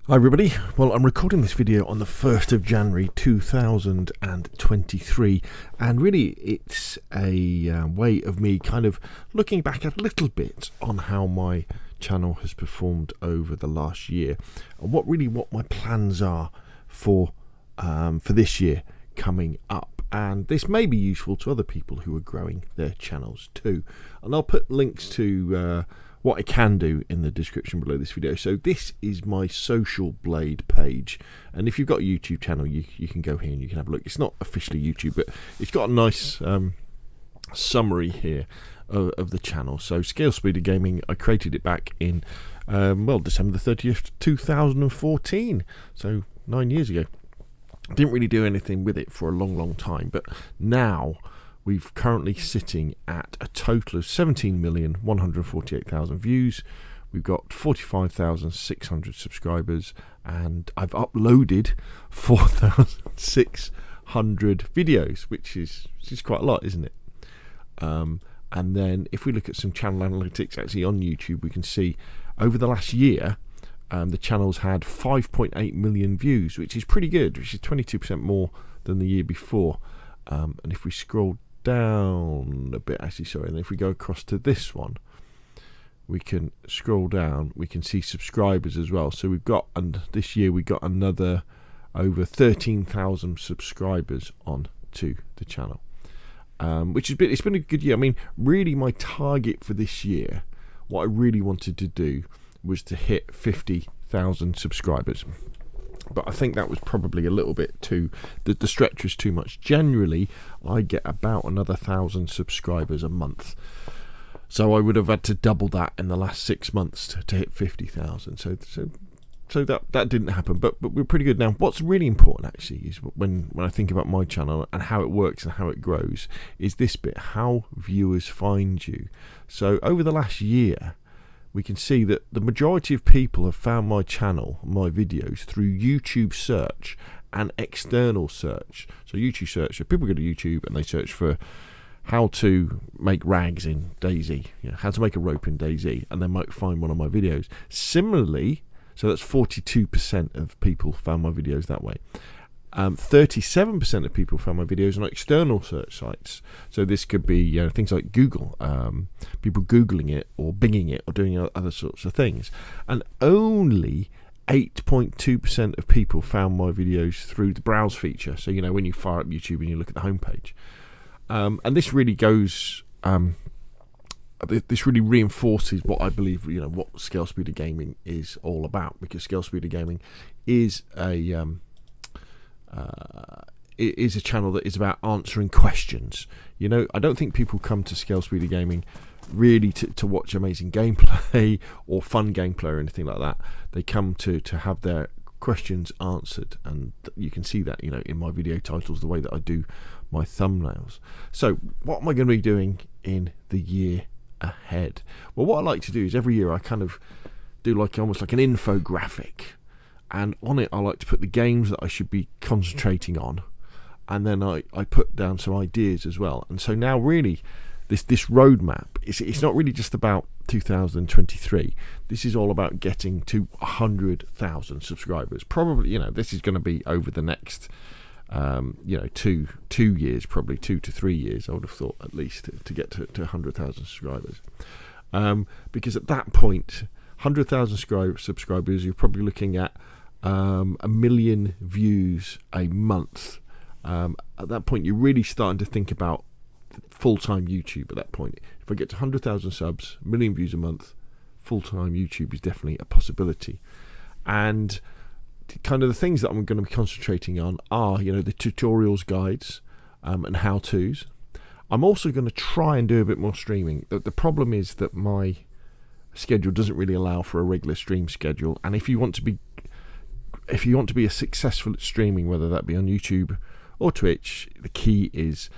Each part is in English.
Hi everybody, well I'm recording this video on the 1st of January 2023 and really it's a way of me kind of looking back a little bit on how my channel has performed over the last year and what my plans are for this year coming up. And this may be useful to other people who are growing their channels too, and I'll put links to what I can do in the description below this video. So this is my Social Blade page, and if you've got a YouTube channel you can go here and you can have a look. It's not officially YouTube, but it's got a nice summary here of the channel. So Scale Speeder Gaming, I created it back in December the 30th 2014, so 9 years ago. Didn't really do anything with it for a long time, but now we've currently sitting at a total of 17,148,000 views. We've got 45,600 subscribers, and I've uploaded 4,600 videos, which is quite a lot, isn't it? And then if we look at some channel analytics actually on YouTube, we can see over the last year the channel's had 5.8 million views, which is pretty good, which is 22% more than the year before. And if we scroll down a bit, and if we go across to this one, we can scroll down, we can see subscribers as well. So we've got, and this year we got another over 13,000 subscribers on to the channel, which it's been a good year. I mean, really my target for this year, what I really wanted to do was to hit 50,000 subscribers. But I think that was probably a little bit too, the stretch was too much. Generally, I get about another 1,000 subscribers a month. So I would have had to double that in the last 6 months to hit 50,000. So that didn't happen, but we're pretty good now. What's really important actually is when I think about my channel and how it works and how it grows, is this bit, how viewers find you. So over the last year, we can see that the majority of people have found my channel, my videos, through YouTube search and external search. So YouTube search, so people go to YouTube and they search for how to make rags in DayZ, how to make a rope in DayZ, and they might find one of my videos. Similarly, so that's 42% of people found my videos that way. 37% of people found my videos on external search sites. So this could be things like Google, people Googling it or Binging it or doing other sorts of things. And only 8.2% of people found my videos through the browse feature. So, when you fire up YouTube and you look at the homepage. And this really goes, this really reinforces what I believe, what Scale Speeder Gaming is all about, because Scale Speeder Gaming is it is a channel that is about answering questions. I don't think people come to Scale Speeder Gaming really to watch amazing gameplay or fun gameplay or anything like that. They come to have their questions answered, and you can see that in my video titles, the way that I do my thumbnails. So what am I going to be doing in the year ahead? Well, what I like to do is every year I kind of do almost like an infographic. And on it, I like to put the games that I should be concentrating on, and then I put down some ideas as well. And so now, really, this roadmap it's not really just about 2023. This is all about getting to 100,000 subscribers. Probably, this is going to be over the next, 2 years, probably 2 to 3 years. I would have thought at least to get to 100,000 subscribers, because at that point, 100,000 subscribers, you're probably looking at 1 million views a month. At that point, you're really starting to think about full-time YouTube. At that point, if I get to 100,000 subs, 1 million views a month, full-time YouTube is definitely a possibility. And kind of the things that I'm going to be concentrating on are, the tutorials, guides, and how-tos. I'm also going to try and do a bit more streaming. The problem is that my schedule doesn't really allow for a regular stream schedule, and if you want to be a successful at streaming, whether that be on YouTube or Twitch, the key is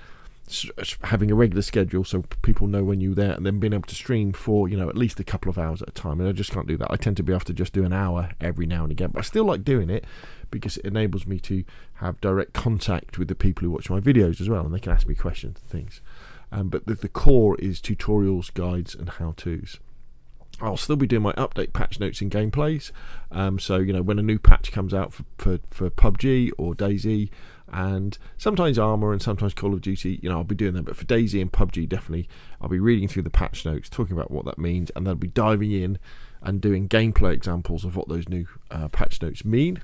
having a regular schedule so people know when you're there, and then being able to stream for at least a couple of hours at a time. And I just can't do that. I tend to be able to just do an hour every now and again, but I still like doing it because it enables me to have direct contact with the people who watch my videos as well, and they can ask me questions and things. But the core is tutorials, guides, and how-tos. I'll still be doing my update patch notes and gameplays. So, you know, when a new patch comes out for PUBG or DayZ, and sometimes Armour and sometimes Call of Duty, you know, I'll be doing that. But for DayZ and PUBG, definitely, I'll be reading through the patch notes, talking about what that means, and then I'll be diving in and doing gameplay examples of what those new patch notes mean.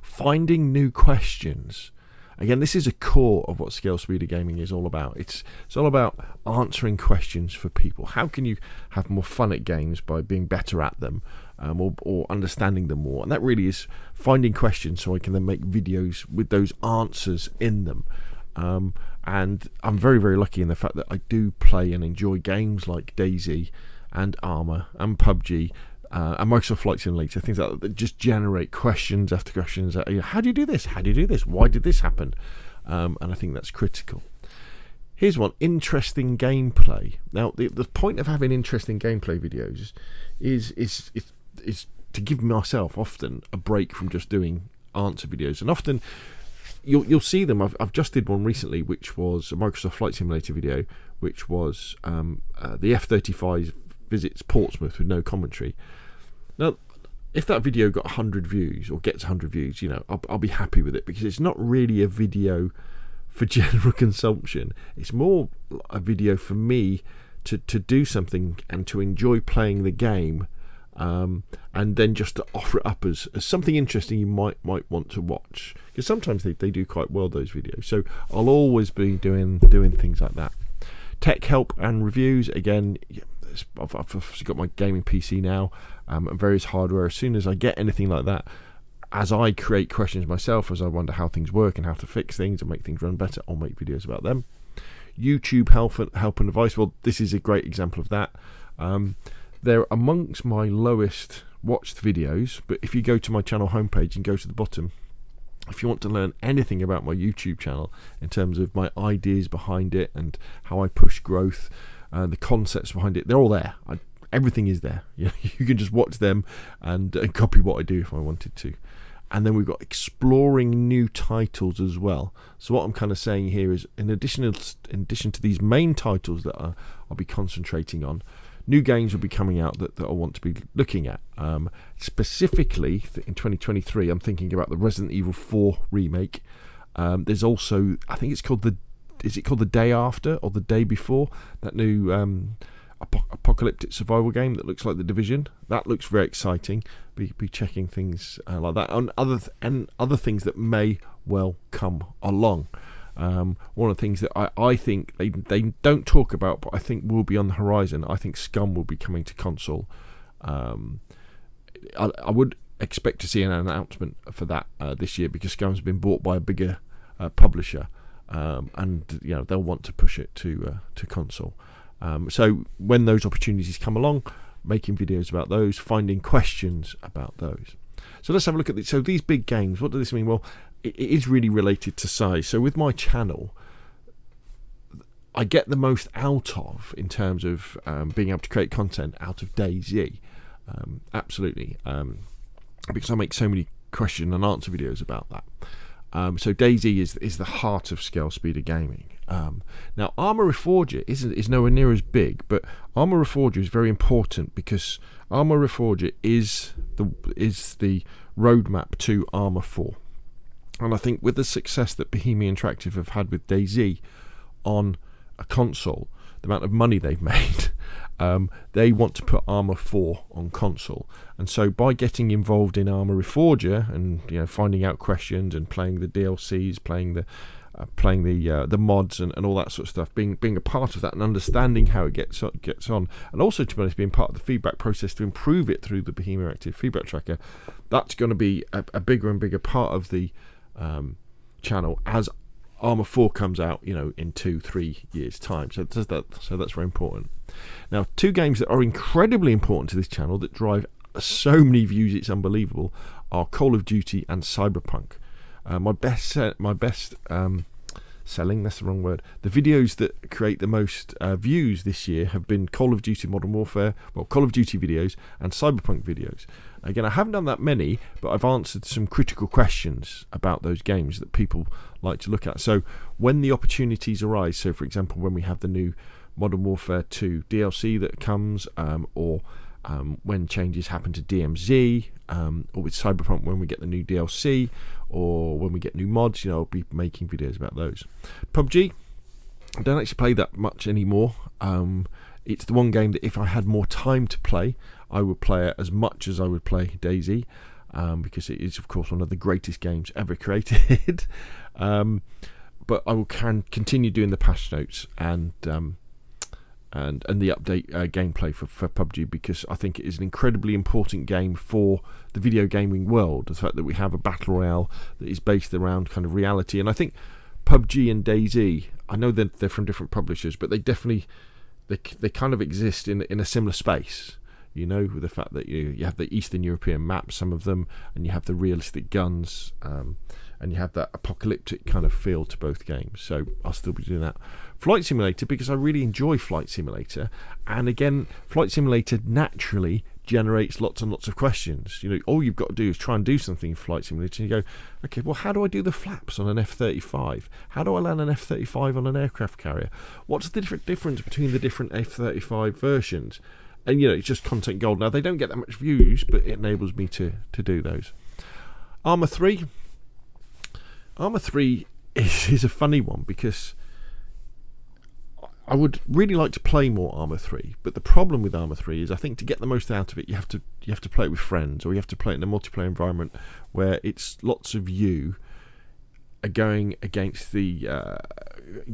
Finding new questions. Again, this is a core of what Scale Speeder Gaming is all about. It's all about answering questions for people. How can you have more fun at games by being better at them, or understanding them more? And that really is finding questions so I can then make videos with those answers in them. And I'm very, very lucky in the fact that I do play and enjoy games like DayZ and Armour and PUBG, and Microsoft Flight Simulator, things like that just generate questions after questions. How do you do this? How do you do this? Why did this happen? And I think that's critical. Here's one: interesting gameplay. Now, the point of having interesting gameplay videos is to give myself often a break from just doing answer videos. And often you'll see them. I've just did one recently, which was a Microsoft Flight Simulator video, which was the F-35 visits Portsmouth with no commentary. Now, if that video got 100 views or gets 100 views, you know, I'll be happy with it, because it's not really a video for general consumption. It's more a video for me to do something and to enjoy playing the game, and then just to offer it up as something interesting you might want to watch, because sometimes they do quite well, those videos. So I'll always be doing things like that. Tech help and reviews. Again, I've got my gaming PC now, and various hardware. As soon as I get anything like that, as I create questions myself, as I wonder how things work and how to fix things and make things run better, I'll make videos about them. YouTube help and advice. Well, this is a great example of that. They're amongst my lowest watched videos, but if you go to my channel homepage and go to the bottom, if you want to learn anything about my YouTube channel in terms of my ideas behind it and how I push growth, the concepts behind it, they're all there. Everything is there. You can just watch them and copy what I do if I wanted to. And then we've got exploring new titles as well. So what I'm kind of saying here is, in addition to these main titles that I'll be concentrating on, new games will be coming out that I want to be looking at. Specifically, in 2023, I'm thinking about the Resident Evil 4 remake. There's also, I think it's called the Day After or the Day Before, that new apocalyptic survival game that looks like The Division. That looks very exciting. Be checking things like that, and other things that may well come along. One of the things that I think they don't talk about, but I think will be on the horizon, I think Scum will be coming to console. I would expect to see an announcement for that this year, because Scum's been bought by a bigger publisher, and you know, they'll want to push it to console. So when those opportunities come along, making videos about those, finding questions about those. So let's have a look at this. So these big games, what does this mean? Well, it is really related to size. So with my channel, I get the most out of, in terms of being able to create content, out of DayZ. Absolutely. Because I make so many question and answer videos about that. So DayZ is the heart of Scale Speeder Gaming. Now, Armour Reforger is nowhere near as big, but Armour Reforger is very important, because Armour Reforger is the roadmap to Armour 4. And I think with the success that Bohemia Interactive have had with DayZ on a console, the amount of money they've made, they want to put Armour 4 on console. And so by getting involved in Armour Reforger and, you know, finding out questions and playing the DLCs, playing the mods and all that sort of stuff, being a part of that and understanding how it gets on, and also, to be honest, being part of the feedback process to improve it through the Bohemia Interactive feedback tracker, that's going to be a bigger and bigger part of the channel as Armour 4 comes out, you know, in 2-3 years time. So that's very important. Now, two games that are incredibly important to this channel that drive so many views it's unbelievable are Call of Duty and Cyberpunk. My best selling, that's the wrong word, the videos that create the most views this year have been Call of Duty Modern Warfare, well, Call of Duty videos and Cyberpunk videos. Again, I haven't done that many, but I've answered some critical questions about those games that people like to look at. So when the opportunities arise, so for example, when we have the new Modern Warfare 2 DLC that comes, or when changes happen to DMZ, or with Cyberpunk when we get the new DLC, or when we get new mods. I'll be making videos about those. PUBG, I don't actually play that much anymore. It's the one game that if I had more time to play, I would play it as much as I would play DayZ, because it is, of course, one of the greatest games ever created. But I will continue doing the patch notes and the update gameplay for PUBG, because I think it is an incredibly important game for the video gaming world. The fact that we have a battle royale that is based around kind of reality, and I think PUBG and DayZ, I know that they're from different publishers, but they definitely they kind of exist in a similar space. With the fact that you have the Eastern European maps, some of them, and you have the realistic guns, and you have that apocalyptic kind of feel to both games. So I'll still be doing that. Flight Simulator, because I really enjoy Flight Simulator, and again, Flight Simulator naturally generates lots and lots of questions. All you've got to do is try and do something in Flight Simulator, and you go, okay, well, how do I do the flaps on an F-35? How do I land an F-35 on an aircraft carrier? What's the difference between the different F-35 versions? And it's just content gold. Now, they don't get that much views, but it enables me to do those. Arma 3 is a funny one, because I would really like to play more Arma 3, but the problem with Arma 3 is I think to get the most out of it, you have to play it with friends, or you have to play it in a multiplayer environment where it's lots of you are going against the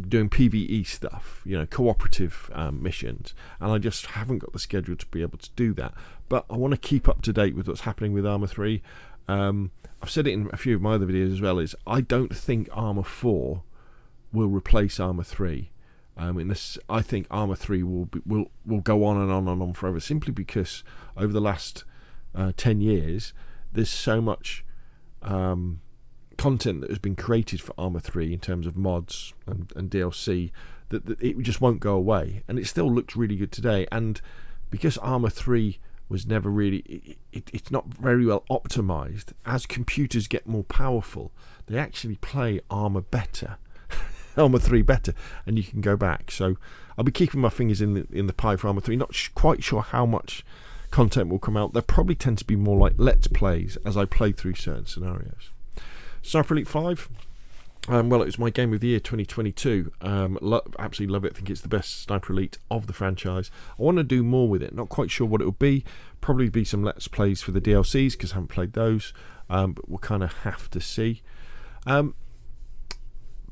doing PvE stuff, cooperative missions, and I just haven't got the schedule to be able to do that. But I want to keep up to date with what's happening with Arma 3. I've said it in a few of my other videos as well, is I don't think Arma 4 will replace Arma 3. I think Arma 3 will go on and on and on forever, simply because over the last 10 years there's so much content that has been created for Arma 3 in terms of mods and DLC that it just won't go away, and it still looks really good today. And because Arma 3 was never really, it's not very well optimized, as computers get more powerful, they actually play Arma better. Arma 3 better, and you can go back. So I'll be keeping my fingers in the pie for Arma 3. Not quite sure how much content will come out. There probably tend to be more like let's plays as I play through certain scenarios. Sniper Elite 5, well, it was my game of the year 2022. Absolutely love it. I think it's the best Sniper Elite of the franchise. I want to do more with it. Not quite sure what it will be. Probably be some let's plays for the DLCs, because I haven't played those, but we'll kind of have to see.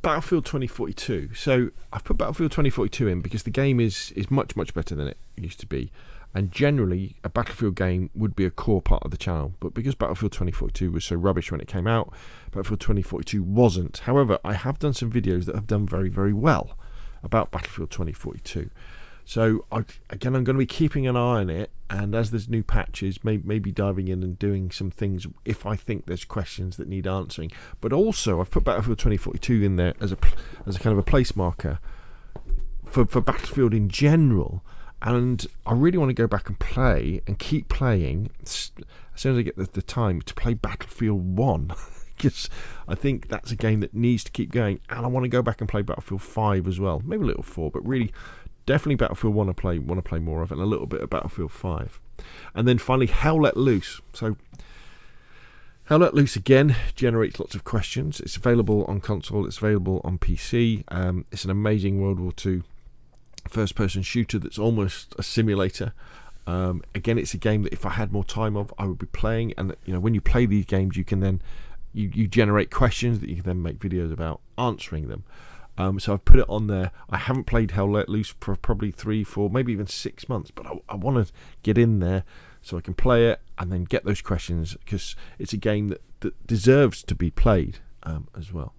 Battlefield 2042. So I've put Battlefield 2042 in because the game is much, much better than it used to be. And generally, a Battlefield game would be a core part of the channel. But because Battlefield 2042 was so rubbish when it came out, Battlefield 2042 wasn't. However, I have done some videos that have done very, very well about Battlefield 2042. So, I'm going to be keeping an eye on it. And as there's new patches, maybe diving in and doing some things if I think there's questions that need answering. But also, I've put Battlefield 2042 in there as a kind of a place marker for Battlefield in general. And I really want to go back and play and keep playing as soon as I get the time to play Battlefield 1, because I think that's a game that needs to keep going. And I want to go back and play Battlefield 5 as well, maybe a little 4, but really definitely Battlefield 1 I want to play more of, and a little bit of Battlefield 5. And then finally, Hell Let Loose. So Hell Let Loose again generates lots of questions. It's available on console, it's available on PC. It's an amazing World War II first-person shooter that's almost a simulator. Again, it's a game that if I had more time of, I would be playing. And when you play these games, you can then you generate questions that you can then make videos about answering them. So I've put it on there. I haven't played Hell Let Loose for probably 3, 4, maybe even 6 months, but I want to get in there so I can play it and then get those questions, because it's a game that deserves to be played as well.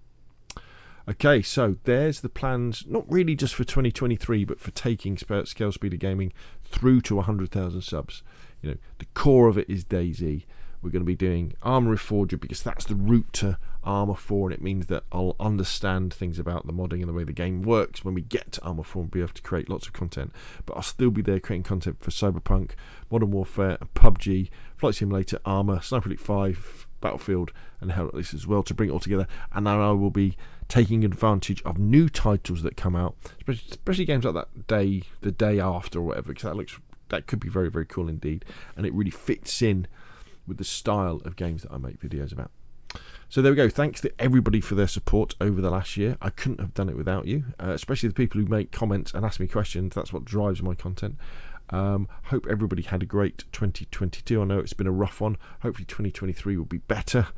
Okay, so there's the plans, not really just for 2023, but for taking Scale Speeder Gaming through to 100,000 subs. The core of it is DayZ. We're going to be doing Arma Reforger because that's the route to Arma 4, and it means that I'll understand things about the modding and the way the game works when we get to Arma 4 and be able to create lots of content. But I'll still be there creating content for Cyberpunk, Modern Warfare, PUBG, Flight Simulator, Arma, Sniper Elite 5, Battlefield and hell this as well to bring it all together. And now I will be taking advantage of new titles that come out, especially games like the day after or whatever, because that could be very, very cool indeed, and it really fits in with the style of games that I make videos about. So there we go. Thanks to everybody for their support over the last year. I couldn't have done it without you, especially the people who make comments and ask me questions. That's what drives my content. Hope everybody had a great 2022. I know it's been a rough one. Hopefully 2023 will be better.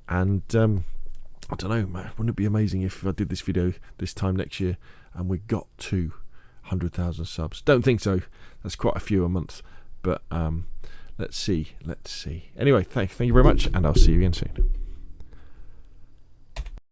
And I don't know, man, wouldn't it be amazing if I did this video this time next year and we got to 100,000 subs? Don't think so. That's quite a few a month. But let's see. Anyway, thank you very much, and I'll see you again soon.